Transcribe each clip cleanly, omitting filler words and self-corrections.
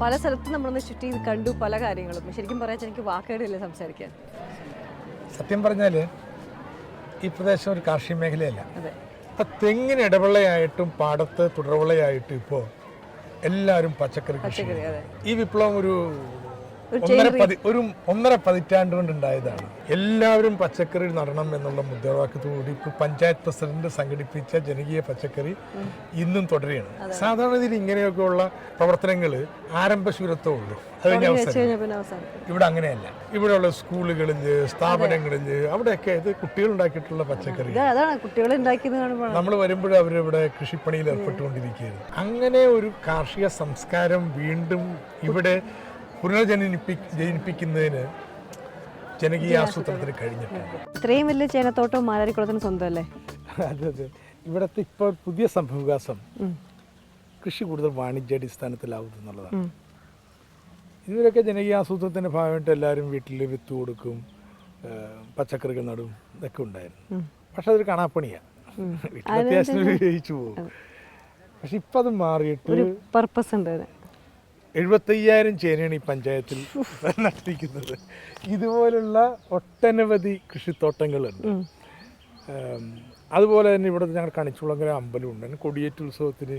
പല സ്ഥലത്തും നമ്മളൊന്ന് ചുറ്റി കണ്ടു പല കാര്യങ്ങളും. ശരിക്കും പറയാൻ എനിക്ക് വാക്കുകളില്ല സംസാരിക്കാൻ. സത്യം പറഞ്ഞാൽ ഈ പ്രദേശം ഒരു കാർഷിക മേഖലയല്ല. അതെ. അപ്പം തെങ്ങിന് ഇടവിളയായിട്ടും പാടത്ത് തുടർവിളയായിട്ടും ഇപ്പോൾ എല്ലാവരും പച്ചക്കറി കൃഷി. ഈ വിപ്ലവം ഒരു 1.5 പതിറ്റാണ്ട് കൊണ്ടുണ്ടായതാണ്. എല്ലാവരും പച്ചക്കറി നടണം എന്നുള്ള മുദ്രാവാക്യത്തോടുകൂടി ഇപ്പോൾ പഞ്ചായത്ത് പ്രസിഡന്റ് സംഘടിപ്പിച്ച ജനകീയ പച്ചക്കറി ഇന്നും തുടരുകയാണ്. സാധാരണ രീതിയിൽ ഇങ്ങനെയൊക്കെയുള്ള പ്രവർത്തനങ്ങൾ ആരംഭശൂരത്തേ ഉള്ളൂ, അത് കഴിഞ്ഞ അവസാനം. ഇവിടെ അങ്ങനെയല്ല. ഇവിടെയുള്ള സ്കൂളുകളിൽ, സ്ഥാപനങ്ങളിൽ, അവിടെയൊക്കെ ഇത് കുട്ടികളുണ്ടാക്കിയിട്ടുള്ള പച്ചക്കറി നമ്മൾ വരുമ്പോഴും അവരിവിടെ കൃഷിപ്പണിയിൽ ഏർപ്പെട്ടുകൊണ്ടിരിക്കുകയാണ്. അങ്ങനെ ഒരു കാർഷിക സംസ്കാരം വീണ്ടും ഇവിടെ പുനർജനിപ്പിക്കുന്നതിന് ജനകീയ ആസൂത്രണത്തിന് കഴിഞ്ഞിട്ടുണ്ട്. ഇത്രയും വലിയ ചേനത്തോട്ടം മാരാരിക്കുളത്തിന് സ്വന്തമല്ലേ? അതെ അതെ. ഇവിടുത്തെ ഇപ്പോൾ പുതിയ സംഭവവികാസം കൃഷി കൂടുതൽ വാണിജ്യാടിസ്ഥാനത്തിലാവും എന്നുള്ളതാണ്. ഇവരൊക്കെ ജനകീയ ആസൂത്രണത്തിൻ്റെ ഭാഗമായിട്ട് എല്ലാവരും വീട്ടിൽ വിത്ത് കൊടുക്കും, പച്ചക്കറികൾ നടും, ഇതൊക്കെ ഉണ്ടായിരുന്നു. പക്ഷെ അതൊരു കാണാപ്പണിയാണ്, വീട്ടിൽ അത്യാവശ്യം ഉപയോഗിച്ചു പോകും. പക്ഷെ ഇപ്പം അത് മാറിയിട്ട് പർപ്പസ് ഉണ്ട്. 75,000 ചേനയാണ് ഈ പഞ്ചായത്തിൽ നട്ടിരിക്കുന്നത്. ഇതുപോലുള്ള ഒട്ടനവധി കൃഷിത്തോട്ടങ്ങളുണ്ട്. അതുപോലെ തന്നെ ഇവിടെ ഞങ്ങൾ കണിച്ചുളങ്ങര അമ്പലമുണ്ട്. കൊടിയേറ്റ് ഉത്സവത്തിന്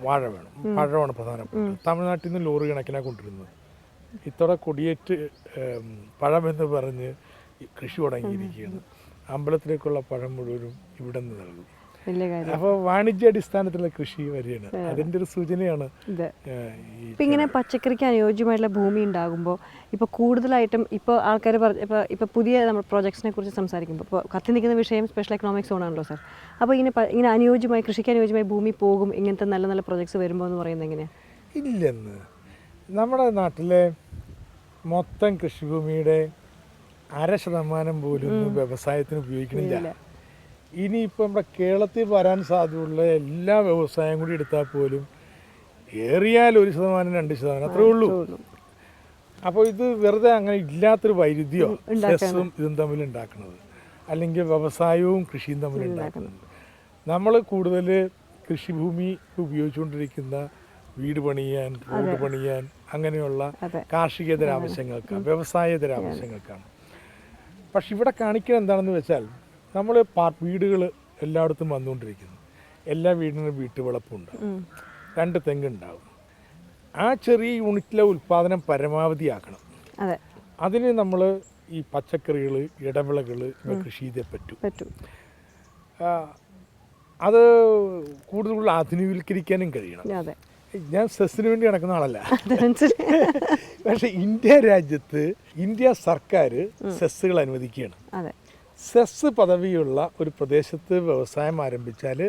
വാഴ വേണം, പഴമാണ് പ്രധാനപ്പെട്ടത്. തമിഴ്നാട്ടിൽ നിന്ന് ലോറി കണക്കിനാണ് കൊണ്ടുവരുന്നത്. ഇത്തവണ കൊടിയേറ്റ് പഴമെന്ന് പറഞ്ഞ് കൃഷി തുടങ്ങിയിരിക്കുകയാണ്. അമ്പലത്തിലേക്കുള്ള പഴം മുഴുവനും ഇവിടെ നിന്ന് നൽകും. അപ്പോൾ വാണിജ്യാടിസ്ഥാനത്തിലുള്ള കൃഷി വരികയാണ്. അതിൻ്റെ ഒരു സൂചനയാണ്. ഇപ്പം ഇങ്ങനെ പച്ചക്കറിക്ക് അനുയോജ്യമായിട്ടുള്ള ഭൂമി ഉണ്ടാകുമ്പോൾ ഇപ്പോൾ കൂടുതലായിട്ടും ഇപ്പോൾ ആൾക്കാർ ഇപ്പോൾ പുതിയ നമ്മൾ പ്രോജക്ട്സിനെ കുറിച്ച് സംസാരിക്കുമ്പോൾ ഇപ്പോൾ കത്തി നിൽക്കുന്ന വിഷയം സ്പെഷ്യൽ എക്കണോമിക് സോണാണല്ലോ സാർ. അപ്പോൾ ഇങ്ങനെ അനുയോജ്യമായി കൃഷിക്ക് അനുയോജ്യമായി ഭൂമി പോകും ഇങ്ങനത്തെ നല്ല നല്ല പ്രോജക്ട്സ് വരുമ്പോൾ എന്ന് പറയുന്നത് എങ്ങനെയാണ്? ഇല്ലെന്ന്. നമ്മുടെ നാട്ടിലെ മൊത്തം കൃഷിഭൂമിയുടെ 0.5% പോലും വ്യവസായത്തിന് ഉപയോഗിക്കണില്ല. ഇനിയിപ്പോൾ നമ്മുടെ കേരളത്തിൽ വരാൻ സാധ്യതയുള്ള എല്ലാ വ്യവസായം കൂടി എടുത്താൽ പോലും ഏറിയാൽ 1%, 2% അത്രേ ഉള്ളൂ. അപ്പോൾ ഇത് വെറുതെ അങ്ങനെ ഇല്ലാത്തൊരു വൈരുദ്ധ്യം സെസ്സും ഇതും തമ്മിൽ ഉണ്ടാക്കുന്നത്, അല്ലെങ്കിൽ വ്യവസായവും കൃഷിയും തമ്മിൽ ഉണ്ടാക്കുന്നത്. നമ്മൾ കൂടുതൽ കൃഷിഭൂമി ഉപയോഗിച്ചുകൊണ്ടിരിക്കുന്ന വീട് പണിയാൻ, റോഡ് പണിയാൻ, അങ്ങനെയുള്ള കാർഷികേതര ആവശ്യങ്ങൾക്കാണ്, വ്യവസായേതര ആവശ്യങ്ങൾക്കാണ്. പക്ഷെ ഇവിടെ കാണിക്കുന്നത് എന്താണെന്ന് വെച്ചാൽ നമ്മൾ വീടുകൾ എല്ലായിടത്തും വന്നുകൊണ്ടിരിക്കുന്നു. എല്ലാ വീടിനും വീട്ടുവളപ്പുണ്ട്, 2 തെങ്ങുണ്ടാവും. ആ ചെറിയ യൂണിറ്റിലെ ഉൽപ്പാദനം പരമാവധിയാക്കണം. അതിന് നമ്മൾ ഈ പച്ചക്കറികൾ, ഇടവിളകൾ കൃഷി ചെയ്തേ പറ്റും. അത് കൂടുതൽ ആധുനികവൽക്കരിക്കാനും കഴിയണം. ഞാൻ സെസ്സിന് വേണ്ടി നടക്കുന്ന ആളല്ല. പക്ഷെ ഇന്ത്യ രാജ്യത്ത് ഇന്ത്യ സർക്കാർ സെസ്സുകൾ അനുവദിക്കുകയാണ്. സെസ് പദവിയുള്ള ഒരു പ്രദേശത്ത് വ്യവസായം ആരംഭിച്ചാൽ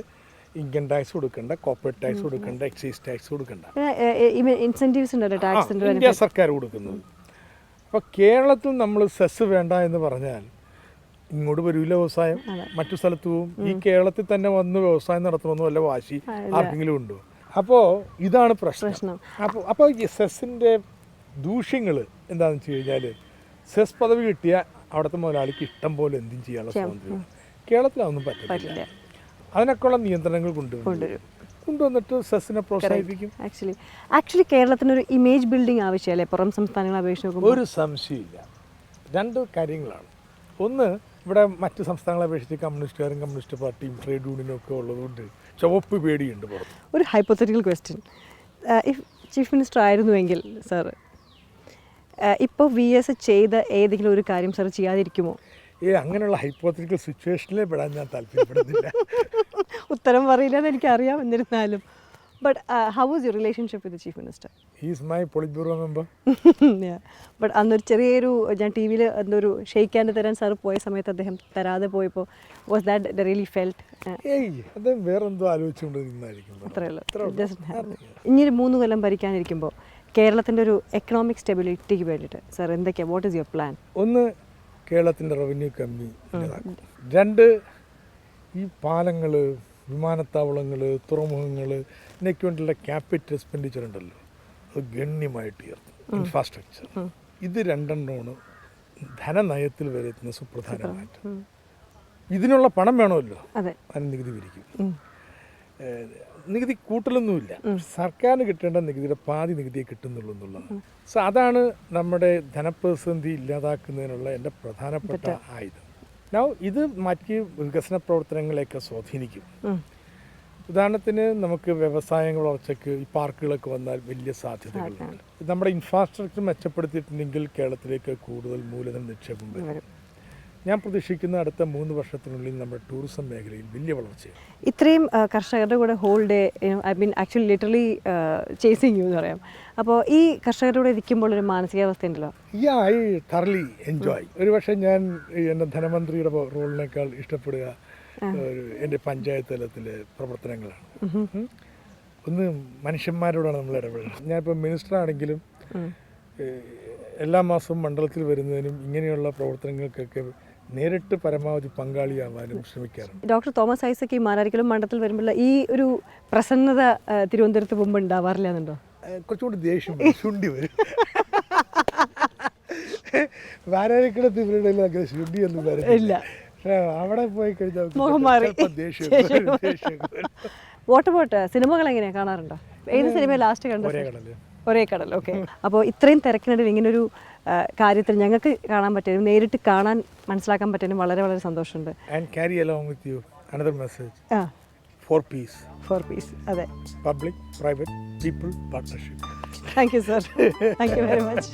ഇൻകം ടാക്സ് കൊടുക്കണ്ട, കോർപ്പറേറ്റ് ടാക്സ് കൊടുക്കണ്ട, എക്സൈസ് ടാക്സ് കൊടുക്കണ്ട. ഇന്ത്യ സർക്കാർ കൊടുക്കുന്നത്. അപ്പോൾ കേരളത്തിൽ നമ്മൾ സെസ് വേണ്ട എന്ന് പറഞ്ഞാൽ ഇങ്ങോട്ട് വരില്ല വ്യവസായം, മറ്റു സ്ഥലത്ത് പോവും. ഈ കേരളത്തിൽ തന്നെ വന്ന് വ്യവസായം നടത്തണമെന്ന് വല്ല വാശി ആർക്കെങ്കിലും ഉണ്ടോ? അപ്പോൾ ഇതാണ് പ്രശ്നം. അപ്പോൾ ഈ സെസ്സിൻ്റെ ദൂഷ്യങ്ങൾ എന്താണെന്ന് വെച്ച് കഴിഞ്ഞാൽ, സെസ് പദവി കിട്ടിയ അവിടുത്തെ മുതലാളിക്ക് ഇഷ്ടം പോലെ എന്തും ചെയ്യാനുള്ള സ്വാതന്ത്ര്യം. കേരളത്തിൽ അതൊന്നും പറ്റില്ല. അതിനൊക്കെയുള്ള നിയന്ത്രണങ്ങൾ കൊണ്ടുവന്നിട്ട് സെസ്സിനെ പ്രോത്സാഹിപ്പിക്കും. ആക്ച്വലി കേരളത്തിനൊരു ഇമേജ് ബിൽഡിംഗ് ആവശ്യമല്ലേ പുറം സംസ്ഥാനങ്ങളെ അപേക്ഷിച്ച്? ഒരു സംശയമില്ല. 2 കാര്യങ്ങളാണ്. ഒന്ന്, ഇവിടെ മറ്റ് സംസ്ഥാനങ്ങളെ അപേക്ഷിച്ച് കമ്മ്യൂണിസ്റ്റുകാരും കമ്മ്യൂണിസ്റ്റ് പാർട്ടിയും ട്രേഡ് യൂണിയനും ഒക്കെ ഉള്ളതുകൊണ്ട് ചുവപ്പ് പേടിയുണ്ട് പുറത്ത്. ഒരു hypothetical question, if chief minister ആയിരുന്നുവെങ്കിൽ സാർ ഇപ്പോൾ VS ചെയ്ത ഏതെങ്കിലും ഒരു കാര്യം സാർ ചെയ്യാതിരിക്കുമോ? അങ്ങനെയുള്ള ഹൈപ്പോത്തറ്റിക്കൽ സിറ്റുവേഷനിലേ പെടാൻ ഞാൻ താല്പര്യപ്പെടുന്നില്ല. ഉത്തരം പറയില്ലെന്ന് എനിക്കറിയാം, എന്നിരുന്നാലും. But how was your relationship with the chief minister? He is my Politburo member. Yeah. But അന്നൊരു ചെറിയൊരു ഞാൻ ടി വിയിൽ എന്തൊരു ഷെയ്ക്ക് ഹാൻഡ് തരാൻ സാർ പോയ സമയത്ത് അദ്ദേഹം തരാതെ പോയപ്പോൾ വാസ് ദാറ്റ് റിയലി ഫെൽറ്റ്? അദ്ദേഹം വേറെന്തോ ആലോചിച്ചുകൊണ്ടിരിക്കുന്നതായിരിക്കും. അത്രേ ഉള്ളൂ. ഇനിയൊരു 3 കൊല്ലം ഭരിക്കാനിരിക്കുമ്പോൾ കേരളത്തിൻ്റെ ഒരു എക്കണോമിക് സ്റ്റെബിലിറ്റിക്ക് വേണ്ടിയിട്ട് സാർ എന്തൊക്കെയാണ്, വാട്ട് ഈസ് യുവർ പ്ലാൻ? ഒന്ന്, കേരളത്തിൻ്റെ റവന്യൂ കമ്മി. 2, ഈ പാലങ്ങൾ, വിമാനത്താവളങ്ങൾ, തുറമുഖങ്ങൾ, ഇതിനൊക്കെ വേണ്ടിയുള്ള ക്യാപിറ്റൽ എക്സ്പെൻഡിച്ചർ ഉണ്ടല്ലോ, അത് ഗണ്യമായിട്ട് ഉയർത്തും. ഇൻഫ്രാസ്ട്രക്ചർ, ഇത് 2 ധനനയത്തിൽ വരുത്തുന്ന സുപ്രധാന മാറ്റം. ഇതിനുള്ള പണം വേണമല്ലോ, അതിന് നികുതി പിരിക്കും. നികുതി കൂട്ടലൊന്നുമില്ല. സർക്കാരിന് കിട്ടേണ്ട നികുതിയുടെ പാതി നികുതിയെ കിട്ടുന്നുള്ളൂ എന്നുള്ളതാണ്. സോ അതാണ് നമ്മുടെ ധനപ്രതിസന്ധി ഇല്ലാതാക്കുന്നതിനുള്ള എൻ്റെ പ്രധാനപ്പെട്ട ആയുധം. ഇത് മറ്റ് വികസന പ്രവർത്തനങ്ങളെയൊക്കെ സ്വാധീനിക്കും. ഉദാഹരണത്തിന് നമുക്ക് വ്യവസായങ്ങൾ വളർച്ചയ്ക്ക് ഈ പാർക്കുകളൊക്കെ വന്നാൽ വലിയ സാധ്യതകളുണ്ട്. നമ്മുടെ ഇൻഫ്രാസ്ട്രക്ചർ മെച്ചപ്പെടുത്തിയിട്ടുണ്ടെങ്കിൽ കേരളത്തിലേക്ക് കൂടുതൽ മൂലധന നിക്ഷേപം വരും. ഞാൻ പ്രതീക്ഷിക്കുന്ന അടുത്ത 3 വർഷത്തിനുള്ളിൽ നമ്മുടെ ടൂറിസം മേഖലയിൽ വലിയ വളർച്ചയാണ്. ഇത്രയും കർഷകരുടെ കൂടെ whole day I mean actually literally chasing you എന്ന് പറയാം. അപ്പോൾ ഈ കർഷകരുടെ കൂടെ ഇരിക്കുമ്പോൾ ഒരു മാനസികാവസ്ഥ ഉണ്ടല്ലോ. I തറലി enjoy. ഒരുപക്ഷെ ഞാൻ എൻ്റെ ധനമന്ത്രിയുടെ റോളിനേക്കാൾ ഇഷ്ടപ്പെടുക എൻ്റെ പഞ്ചായത്ത് തലത്തിലെ പ്രവർത്തനങ്ങളാണ്. ഒന്ന് മനുഷ്യന്മാരോടാണ് നമ്മൾ ഇടപെടുന്നത്. ഞാനിപ്പോൾ മിനിസ്റ്റർ ആണെങ്കിലും എല്ലാ മാസവും മണ്ഡലത്തിൽ വരുന്നതിനും ഇങ്ങനെയുള്ള പ്രവർത്തനങ്ങൾക്കൊക്കെ നേരിട്ട് പരമാവധി പങ്കാളിയാവാനും ശ്രമിക്കാറുണ്ട്. ഡോക്ടർ തോമസ് ഐസക് ഈ മാരാരിക്കലും മണ്ഡലത്തിൽ വരുമ്പോൾ ഈ ഒരു പ്രസന്നത തിരുവനന്തപുരത്ത് പോകുമ്പോൾ ഉണ്ടാവാറില്ല എന്നുണ്ടോ? കുറച്ചുകൂടി ദേഷ്യം ശുണ്ടി വരും. മാരാരിക്കടത്ത് ഇവരുടെ അങ്ങനെ ശുണ്ടി ഒന്നും വരില്ല. പക്ഷേ അവിടെ പോയി കഴിഞ്ഞാൽ ദേഷ്യം. വാട്ട് അബൌട്ട് സിനിമകൾ എങ്ങനെയാണ് കാണാറുണ്ടോ? ഏത് സിനിമ ലാസ്റ്റ് കണ്ടത്? ഒരേ കടൽ. ഓക്കെ. അപ്പോൾ ഇത്രയും തിരക്കിനിടയിൽ ഇങ്ങനൊരു കാര്യത്തിൽ ഞങ്ങൾക്ക് കാണാൻ പറ്റിയതും നേരിട്ട് കാണാൻ മനസ്സിലാക്കാൻ പറ്റിയതും വളരെ വളരെ സന്തോഷമുണ്ട്. And carry along with you another message. For peace. For peace. അതെ. Public, private, people, partnership. Thank you, sir. Thank you very much.